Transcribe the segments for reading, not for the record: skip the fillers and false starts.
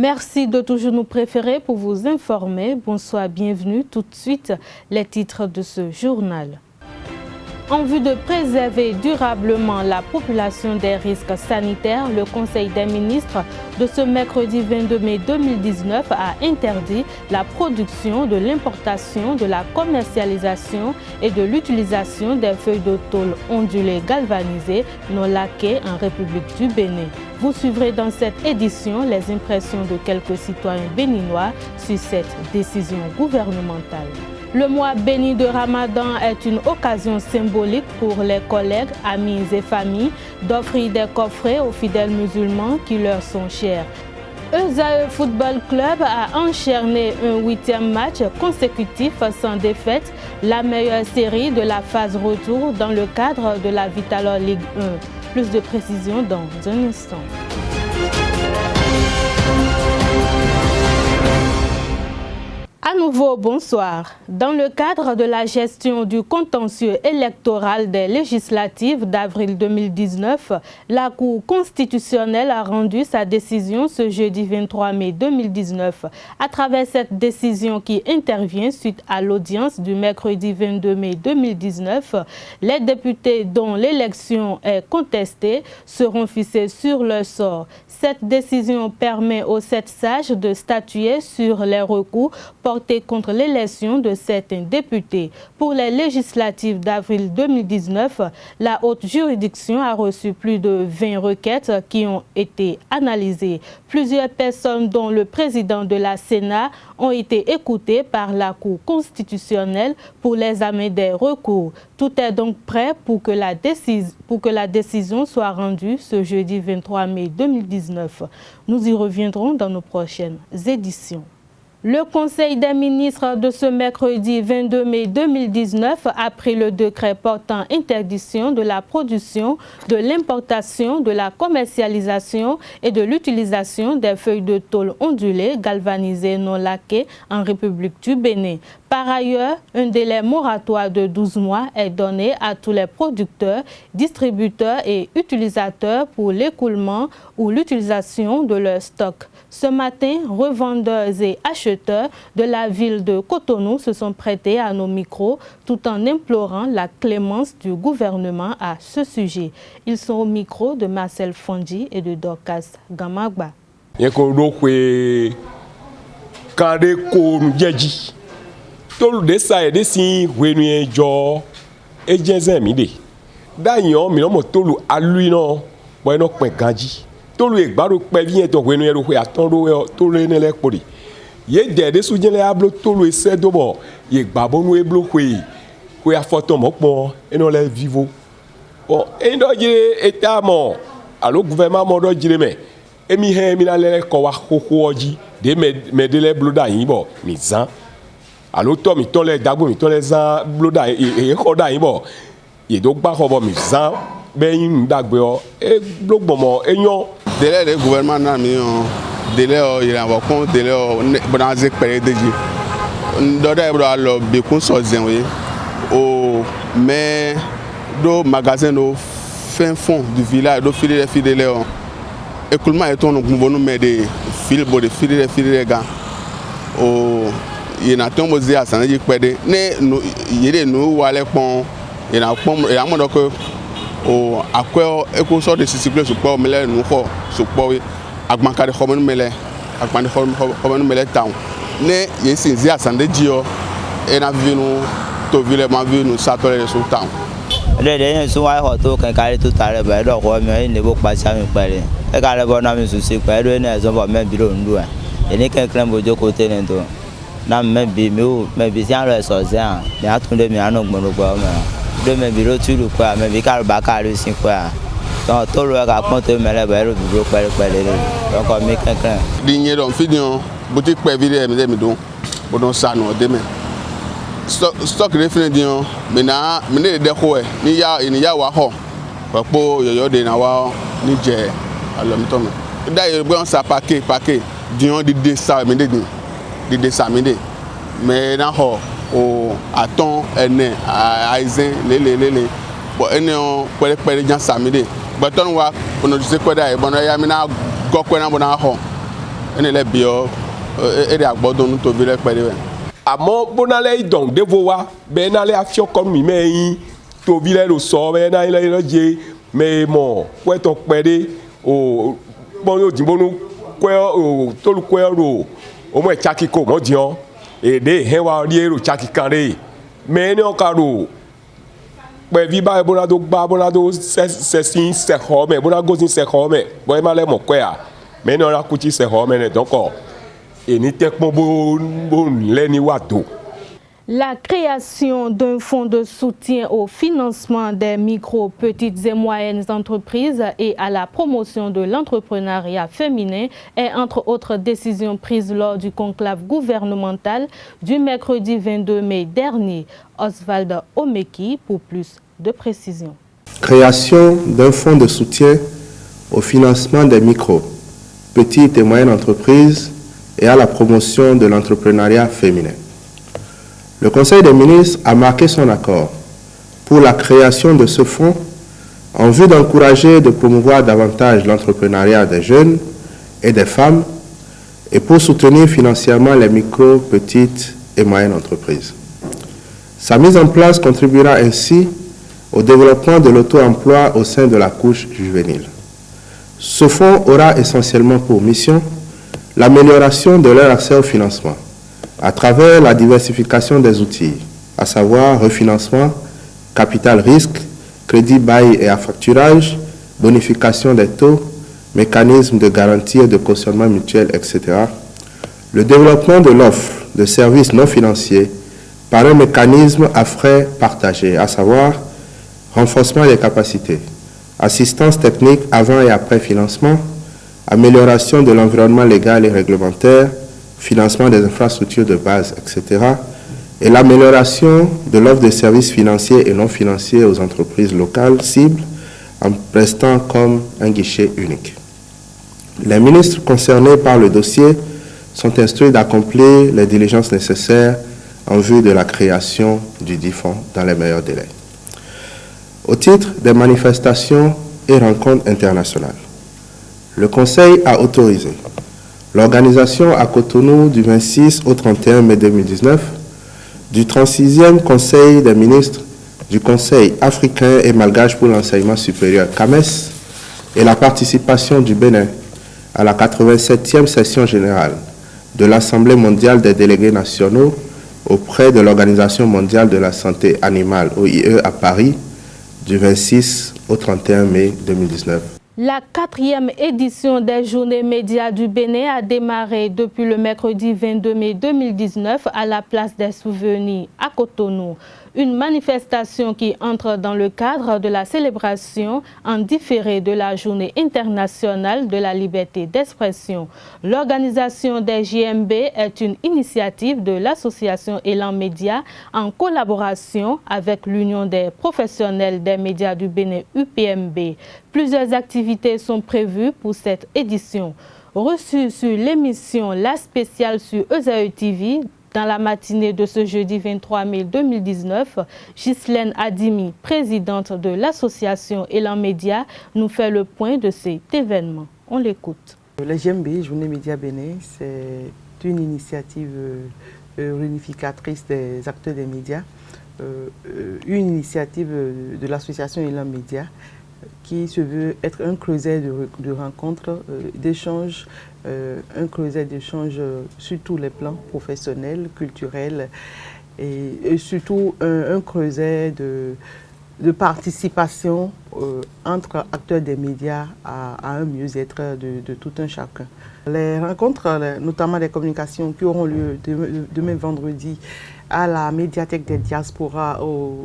Merci de toujours nous préférer pour vous informer. Bonsoir, bienvenue. Tout de suite, les titres de ce journal. En vue de préserver durablement la population des risques sanitaires, le Conseil des ministres de ce mercredi 22 mai 2019 a interdit la production, de l'importation, de la commercialisation et de l'utilisation des feuilles de tôle ondulées galvanisées non laquées en République du Bénin. Vous suivrez dans cette édition les impressions de quelques citoyens béninois sur cette décision gouvernementale. Le mois béni de Ramadan est une occasion symbolique pour les collègues, amis et familles d'offrir des coffrets aux fidèles musulmans qui leur sont chers. ESAE Football Club a enchaîné un 8e match consécutif sans défaite, la meilleure série de la phase retour dans le cadre de la Vitalor Ligue 1. Plus de précisions dans un instant. À nouveau, bonsoir. Dans le cadre de la gestion du contentieux électoral des législatives d'avril 2019, la Cour constitutionnelle a rendu sa décision ce jeudi 23 mai 2019. À travers cette décision qui intervient suite à l'audience du mercredi 22 mai 2019, les députés dont l'élection est contestée seront fixés sur leur sort. Cette décision permet aux 7 sages de statuer sur les recours portés contre l'élection de certains députés. Pour les législatives d'avril 2019, la haute juridiction a reçu plus de 20 requêtes qui ont été analysées. Plusieurs personnes, dont le président de la Sénat, ont été écoutées par la Cour constitutionnelle pour l'examen des recours. Tout est donc prêt pour que la décision soit rendue ce jeudi 23 mai 2019. Nous y reviendrons dans nos prochaines éditions. Le Conseil des ministres de ce mercredi 22 mai 2019 a pris le décret portant interdiction de la production, de l'importation, de la commercialisation et de l'utilisation des feuilles de tôle ondulées galvanisées non laquées en République du Bénin. Par ailleurs, un délai moratoire de 12 mois est donné à tous les producteurs, distributeurs et utilisateurs pour l'écoulement ou l'utilisation de leur stock. Ce matin, revendeurs et acheteurs de la ville de Cotonou se sont prêtés à nos micros tout en implorant la clémence du gouvernement à ce sujet. Ils sont au micro de Marcel Fondi et de Dorcas Gamagba. Tolu desa e desi wenue jo ejenze mi de dayan mi no mo tolu alui no bo no pin ganji tolu e gbaro pe bien to wenue ro aton ro to le ne le pori ye de su jele ablo tolu e se do bo ye gbabo nu e blo kwe afoto mo pon e no le vivo bon e do jire eta mo alo gouvernement mo do jire me e mi he mi la le ko wa koko oji de me de le blo da yin bo mi zan alo to mi ton le dagbo mi ton le zan bloda e khoda yin bo ye do gba khobo mi zan be yin dagbe o e blogbo mo eyan délai de gouvernement na mi on délai o iran wo kon délai o bonaze pere deji do da bro alo be kun so zen we o mais do magasin do fin fond du village do fidèle o écoulement et ton nous me de fil bo de fidèle ga o yena ton mozi asana ji pede ne no yere no wale pon yena pon ya mo doko o akwe eko so de discipline so po mele no ko so po we agbanka de khomo mele agban de khomo mele town ne yesi zi asana ji o ena vinu to vile ma vinu satole so town le de so wa ho to kan kare to tare ba do ko mi ne bo pa sa mi pare e ka le bo na mi su si pa do ne so bo me bi do ndu e ni kan kran bo joko te ne to na maybe si aro so zan ni atunde mi anu gboro gba o me do me bi ro tulu kwa me bi ka ba ka ri sin kwa to ro ka pon to me le ba ro bi ro pere le don ko mi kankan di yin don fidion boutique pe video mi don bo don sanu de me stock refine dion me na me ne de ko e ni ya wa ho po yoyo de na wa ni je alo mi to me da ye gbe on sa paquet dion di de sa me de samedi mais na ho o aton ene aizen lele bo ene on pere jan samedi but ton wa ono se kweda e bono ya mi na go kwena bo na ho ne le bio e de agbodo nu to bi le pe de. Àmọ́ bonale donc devo wa be na le afio kon mi me to bi le lo so be na le lo je me mo ko to pe de o bon yo jinbonu ko o to lu ko ro o mo chaki ko mo dion e de he wa ri ero chaki kan re me ni o ka ro pe vi ba bonado gba bonado se sin se ho me bonago sin se ho me boy ma le mo ko ya me ni ora ku ti se ho me ne donc La création d'un fonds de soutien au financement des micro, petites et moyennes entreprises et à la promotion de l'entrepreneuriat féminin est entre autres décisions prises lors du conclave gouvernemental du mercredi 22 mai dernier. Oswald Omeki pour plus de précisions. Création d'un fonds de soutien au financement des micro, petites et moyennes entreprises et à la promotion de l'entrepreneuriat féminin. Le Conseil des ministres a marqué son accord pour la création de ce fonds en vue d'encourager et de promouvoir davantage l'entrepreneuriat des jeunes et des femmes et pour soutenir financièrement les micro, petites et moyennes entreprises. Sa mise en place contribuera ainsi au développement de l'auto-emploi au sein de la couche juvénile. Ce fonds aura essentiellement pour mission l'amélioration de leur accès au financement à travers la diversification des outils, à savoir refinancement, capital risque, crédit bail et affacturage, bonification des taux, mécanisme de garantie et de cautionnement mutuel, etc. Le développement de l'offre de services non financiers par un mécanisme à frais partagés, à savoir renforcement des capacités, assistance technique avant et après financement, amélioration de l'environnement légal et réglementaire, financement des infrastructures de base, etc. et l'amélioration de l'offre de services financiers et non financiers aux entreprises locales cibles en prestant comme un guichet unique. Les ministres concernés par le dossier sont instruits d'accomplir les diligences nécessaires en vue de la création du dit fonds dans les meilleurs délais. Au titre des manifestations et rencontres internationales, le Conseil a autorisé l'organisation à Cotonou du 26 au 31 mai 2019 du 36e Conseil des ministres du Conseil africain et malgache pour l'enseignement supérieur CAMES et la participation du Bénin à la 87e session générale de l'Assemblée mondiale des délégués nationaux auprès de l'Organisation mondiale de la santé animale OIE à Paris du 26 au 31 mai 2019. La 4e édition des Journées médias du Bénin a démarré depuis le mercredi 22 mai 2019 à la place des Souvenirs à Cotonou. Une manifestation qui entre dans le cadre de la célébration en différé de la Journée internationale de la liberté d'expression. L'organisation des JMB est une initiative de l'association Élan Média en collaboration avec l'Union des professionnels des médias du Bénin UPMB. Plusieurs activités sont prévues pour cette édition. Reçue sur l'émission La Spéciale sur EZAE TV, dans la matinée de ce jeudi 23 mai 2019, Ghislaine Adimi, présidente de l'association Élan Média, nous fait le point de cet événement. On l'écoute. La JMB, Journée Média Bénin, c'est une initiative réunificatrice des acteurs des médias, une initiative de l'association Élan Média qui se veut être un creuset de rencontres, d'échanges, un creuset d'échanges sur tous les plans professionnels, culturels et surtout un creuset de participation entre acteurs des médias à un mieux-être de tout un chacun. Les rencontres, notamment les communications qui auront lieu demain vendredi à la médiathèque des diasporas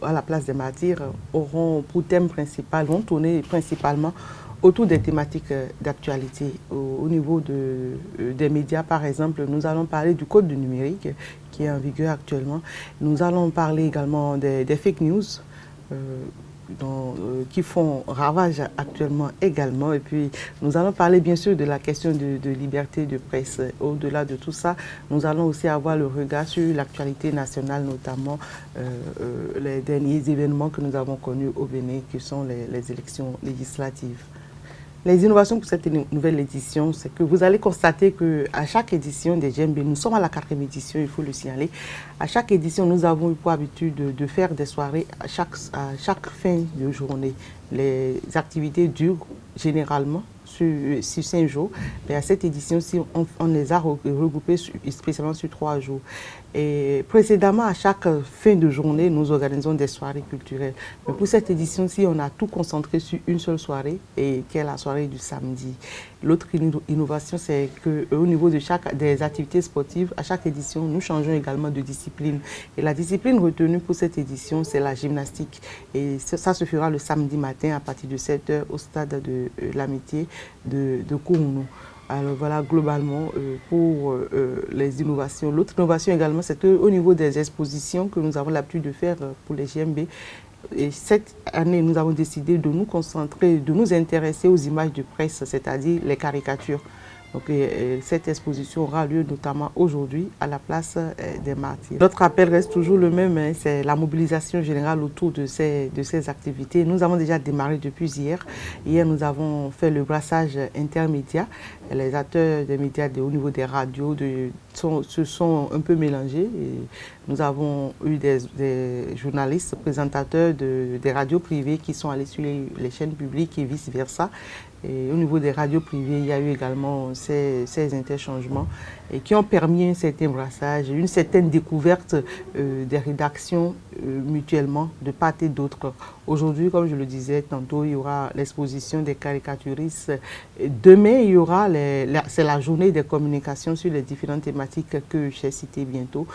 à la place des martyrs, auront pour thème principal, vont tourner principalement autour des thématiques d'actualité. Au niveau des médias, par exemple, nous allons parler du code du numérique qui est en vigueur actuellement. Nous allons parler également des fake news qui font ravage actuellement également. Et puis, nous allons parler bien sûr de la question de liberté de presse. Au-delà de tout ça, nous allons aussi avoir le regard sur l'actualité nationale, notamment les derniers événements que nous avons connus au Bénin, qui sont les élections législatives. Les innovations pour cette nouvelle édition, c'est que vous allez constater qu'à chaque édition des Djembé, nous sommes à la 4e édition, il faut le signaler. À chaque édition, nous avons eu pour habitude de faire des soirées à chaque fin de journée. Les activités durent généralement sur 5 jours, mais à cette édition-ci, on les a regroupées spécialement sur 3 jours. Et précédemment, à chaque fin de journée, nous organisons des soirées culturelles. Mais pour cette édition-ci, on a tout concentré sur une seule soirée, et qui est la soirée du samedi. L'autre innovation, c'est qu'au niveau de des activités sportives, à chaque édition, nous changeons également de discipline. Et la discipline retenue pour cette édition, c'est la gymnastique. Et ça se fera le samedi matin à partir de 7 h au stade de l'Amitié de Kourounou. Alors voilà, globalement, pour les innovations. L'autre innovation également, c'est qu'au niveau des expositions que nous avons l'habitude de faire pour les Djembé, et cette année, nous avons décidé de nous concentrer, de nous intéresser aux images de presse, c'est-à-dire les caricatures. Donc, cette exposition aura lieu notamment aujourd'hui à la place des Martyrs. Notre appel reste toujours le même, hein, c'est la mobilisation générale autour de ces activités. Nous avons déjà démarré depuis hier. Hier, nous avons fait le brassage intermédiaire. Les acteurs des médias au niveau des radios se sont un peu mélangés. Et nous avons eu des journalistes, présentateurs des radios privées qui sont allés sur les chaînes publiques et vice-versa. Et au niveau des radios privées, il y a eu également ces interchangements et qui ont permis un certain brassage, une certaine découverte des rédactions mutuellement de part et d'autre. Aujourd'hui, comme je le disais tantôt, il y aura l'exposition des caricaturistes. Demain, il y aura c'est la journée des communications sur les différentes thématiques que j'ai citées bientôt.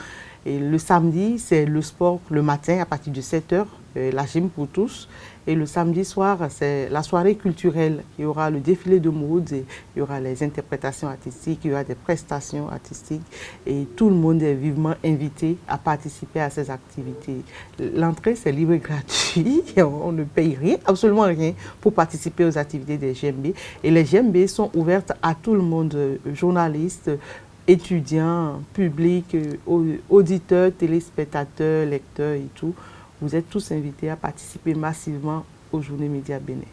Et le samedi, c'est le sport le matin à partir de 7 h, la gym pour tous. Et le samedi soir, c'est la soirée culturelle. Il y aura le défilé de mode, il y aura les interprétations artistiques, il y aura des prestations artistiques. Et tout le monde est vivement invité à participer à ces activités. L'entrée, c'est libre et gratuit. On ne paye rien, absolument rien, pour participer aux activités des Djembé. Et les Djembé sont ouvertes à tout le monde, journalistes, étudiants, publics, auditeurs, téléspectateurs, lecteurs et tout. Vous êtes tous invités à participer massivement aux Journées Médias Bénin.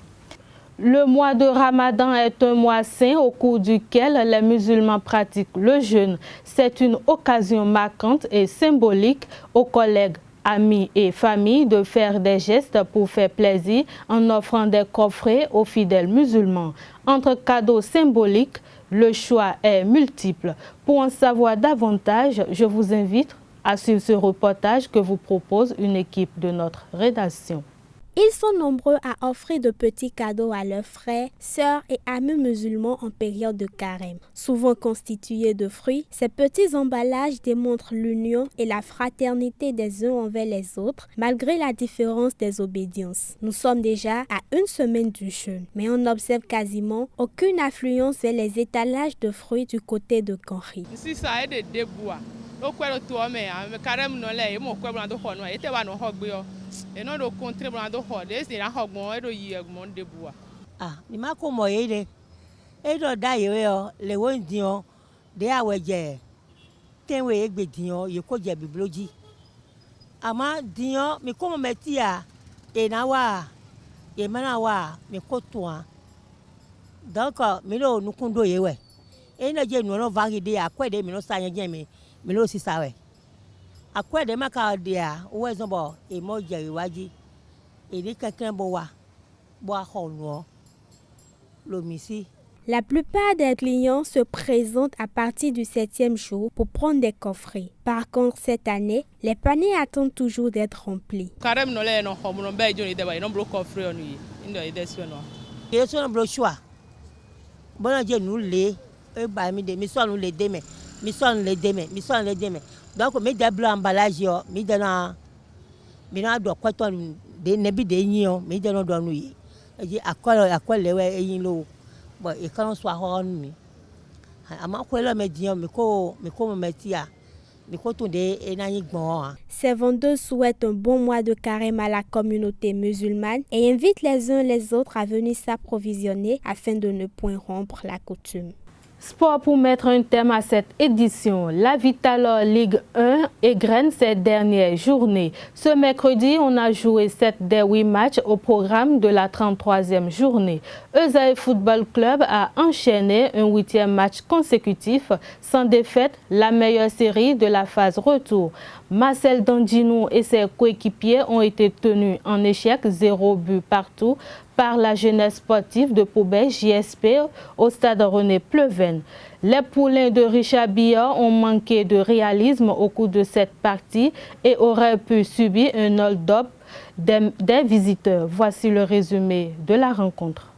Le mois de Ramadan est un mois saint au cours duquel les musulmans pratiquent le jeûne. C'est une occasion marquante et symbolique aux collègues, amis et familles de faire des gestes pour faire plaisir en offrant des coffrets aux fidèles musulmans. Entre cadeaux symboliques, le choix est multiple. Pour en savoir davantage, je vous invite à suivre ce reportage que vous propose une équipe de notre rédaction. Ils sont nombreux à offrir de petits cadeaux à leurs frères, sœurs et amis musulmans en période de carême. Souvent constitués de fruits, ces petits emballages démontrent l'union et la fraternité des uns envers les autres, malgré la différence des obédiences. Nous sommes déjà à une semaine du jeûne, mais on n'observe quasiment aucune affluence vers les étalages de fruits du côté de Kanri. Ni ma ko mo yede e do da yewe o le won dion de aweje tenwe egbe dion ye ko je bibloji ama dion mi ko mo metia e na wa e mana wa mi ko toan donc mi lo nukundo yewe e na je nu no vagide akwede mi no sanye je mi lo si sawe akwede maka dia o we zombo e mo je iwaji e ni kankan bo wa ho La plupart des clients se présentent à partir du 7e jour pour prendre des coffrets. Par contre, cette année, les paniers attendent toujours d'être remplis. Ces vendeurs souhaitent un bon mois de carême à la communauté musulmane et invitent les uns les autres à venir s'approvisionner afin de ne point rompre la coutume. Sport pour mettre un terme à cette édition. La Vital'or Ligue 1 égrène ces dernières journées. Ce mercredi, on a joué 7 des 8 matchs au programme de la 33e journée. Eusaïe Football Club a enchaîné un 8e match consécutif sans défaite, la meilleure série de la phase retour. Marcel Dandinou et ses coéquipiers ont été tenus en échec 0 but partout par la jeunesse sportive de Poubelle JSP au stade René Pleven. Les poulains de Richard Biot ont manqué de réalisme au cours de cette partie et auraient pu subir un hold-up des visiteurs. Voici le résumé de la rencontre.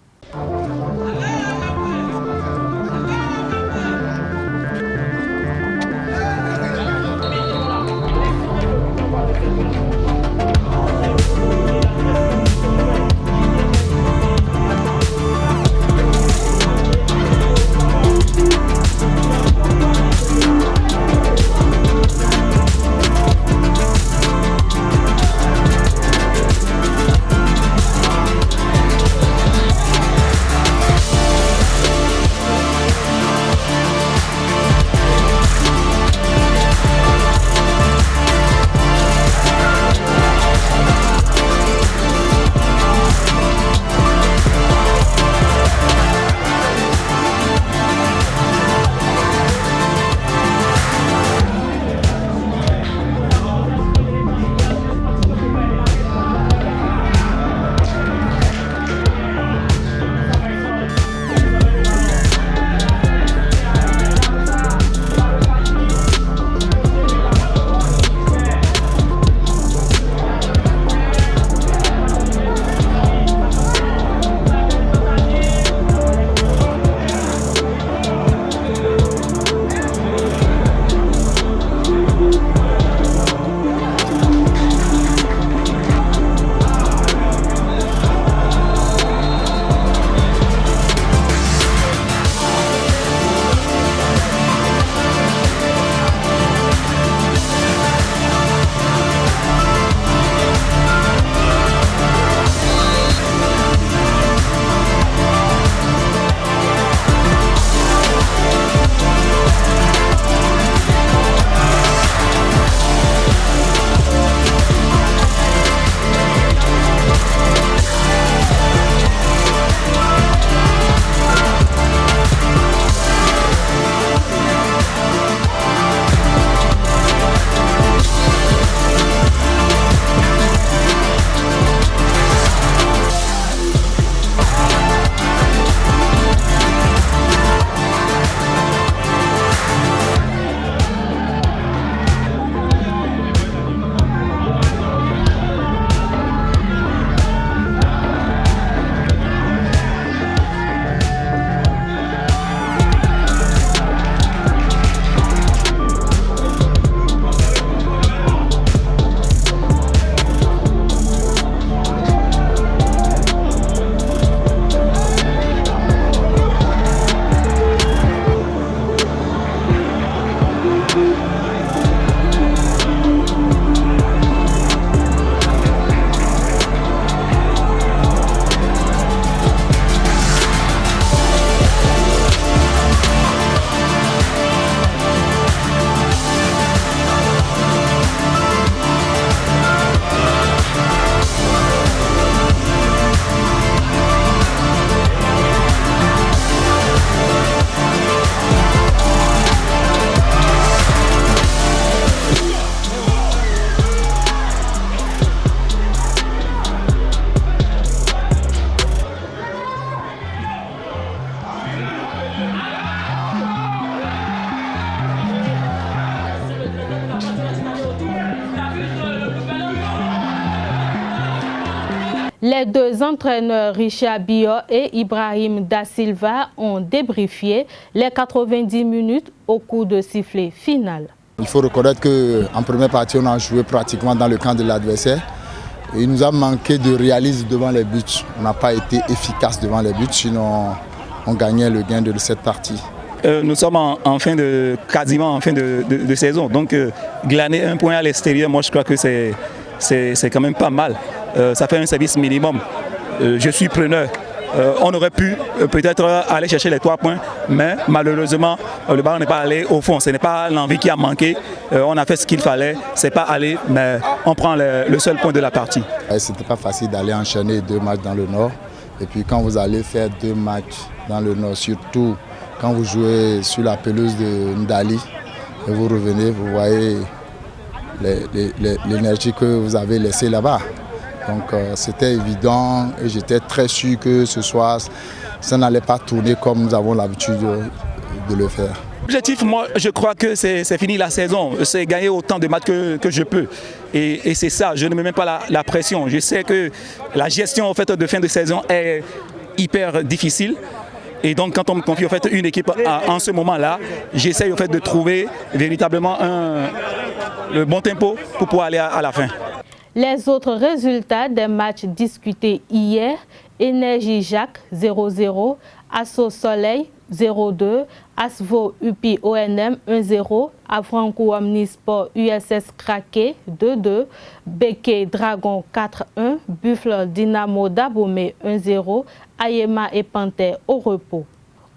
Les deux entraîneurs Richard Biot et Ibrahim Da Silva ont débriefé les 90 minutes au coup de sifflet final. Il faut reconnaître qu'en première partie, on a joué pratiquement dans le camp de l'adversaire. Il nous a manqué de réalisme devant les buts. On n'a pas été efficace devant les buts, sinon on gagnait le gain de cette partie. Nous sommes quasiment en fin de saison, donc glaner un point à l'extérieur, moi je crois que c'est quand même pas mal. Ça fait un service minimum. Je suis preneur. on aurait pu peut-être aller chercher les 3 points, mais malheureusement, le ballon n'est pas allé au fond. Ce n'est pas l'envie qui a manqué. On a fait ce qu'il fallait. Ce n'est pas allé, mais on prend le seul point de la partie. Ce n'était pas facile d'aller enchaîner 2 matchs dans le Nord. Et puis quand vous allez faire 2 matchs dans le Nord, surtout quand vous jouez sur la pelouse de Ndali, et vous revenez, vous voyez l'énergie que vous avez laissée là-bas. Donc c'était évident et j'étais très sûr que ce soir, ça n'allait pas tourner comme nous avons l'habitude de le faire. L'objectif, moi, je crois que c'est fini la saison. C'est gagner autant de matchs que je peux. Et c'est ça, je ne me mets pas la pression. Je sais que la gestion en fait, de fin de saison est hyper difficile. Et donc, quand on me confie en fait, une équipe en ce moment-là, j'essaye en fait, de trouver véritablement le bon tempo pour pouvoir aller à la fin. Les autres résultats des matchs discutés hier, Énergie Jacques 0-0, Asso Soleil 0-2, Asvo UPI ONM 1-0, Afranco Omnisport USS Kraké 2-2, Beke Dragon 4-1, Buffle Dynamo Dabomey 1-0, Ayema et Panthère au repos.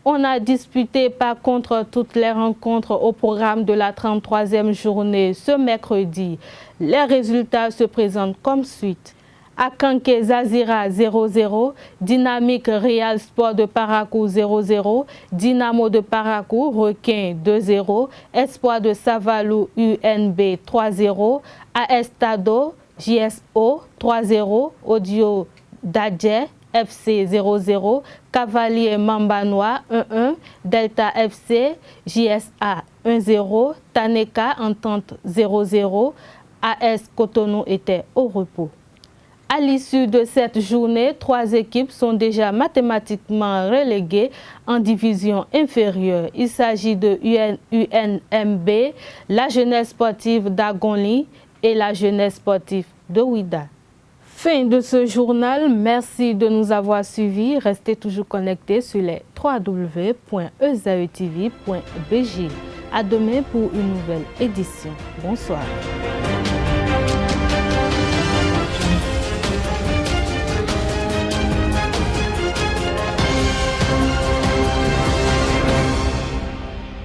On a disputé par contre toutes les rencontres au programme de la 33e journée ce mercredi. Les résultats se présentent comme suite. Akanke Zazira 0-0, Dynamique Real Sport de Parakou 0-0, Dynamo de Parakou Requin 2-0, Espoir de Savalou UNB 3-0, AS Tado JSO 3-0, Audio Dadje FC 0-0, Cavalier Mambanois 1-1, Delta FC JSA 1-0, Taneka Entente 0-0, AS Cotonou était au repos. À l'issue de cette journée, 3 équipes sont déjà mathématiquement reléguées en division inférieure. Il s'agit de UNMB, la jeunesse sportive d'Agonli et la jeunesse sportive de Ouida. Fin de ce journal, merci de nous avoir suivis. Restez toujours connectés sur les www.ezaetv.bg. À demain pour une nouvelle édition. Bonsoir.